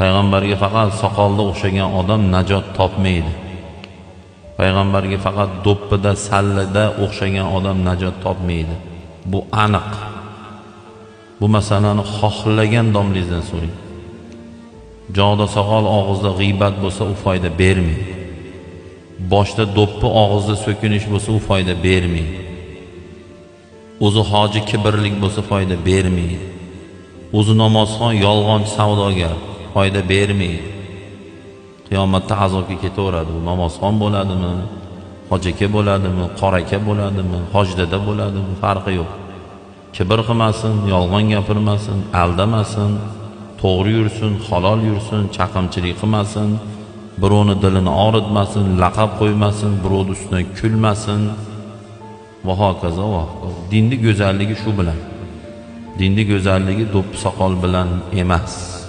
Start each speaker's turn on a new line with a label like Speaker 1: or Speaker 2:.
Speaker 1: payg'ambarga faqat soqolda o'xshagan odam najot topmaydi. Payg'ambarga faqat do'ppida, sallida o'xshagan odam najot topmaydi. Bu aniq. Bu masalani xohlagan domlangizdan so'rang. Jog'da soqol, og'izda g'iybat bo'lsa, u foyda bermaydi. Boshda do'ppi, og'izda so'kinish bo'lsa, u foyda bermaydi. O'zi hoji kibrlik bo'lsa, foyda bermaydi. O'zi namozxon, yolg'onchi savdogar, foyda bermaydi. Qiyomatda azobga ketaveradi. U namozxon bo'ladimi, hoji aka bo'ladimi, qora aka bo'ladimi, hojdada bo'ladimi, farqi yo'q. Kibr qilmasin, yolg'on gapirmasin, aldamasin, to'g'ri yursin, halol yursin, chaqimchilik qilmasin, birovni dilini og'ritmasin, laqab qo'ymasin, birovning ustidan kulmasin va hokazo va dinning go'zalligi shu bilan. Dinning go'zalligi do'ppi soqol bilan emas.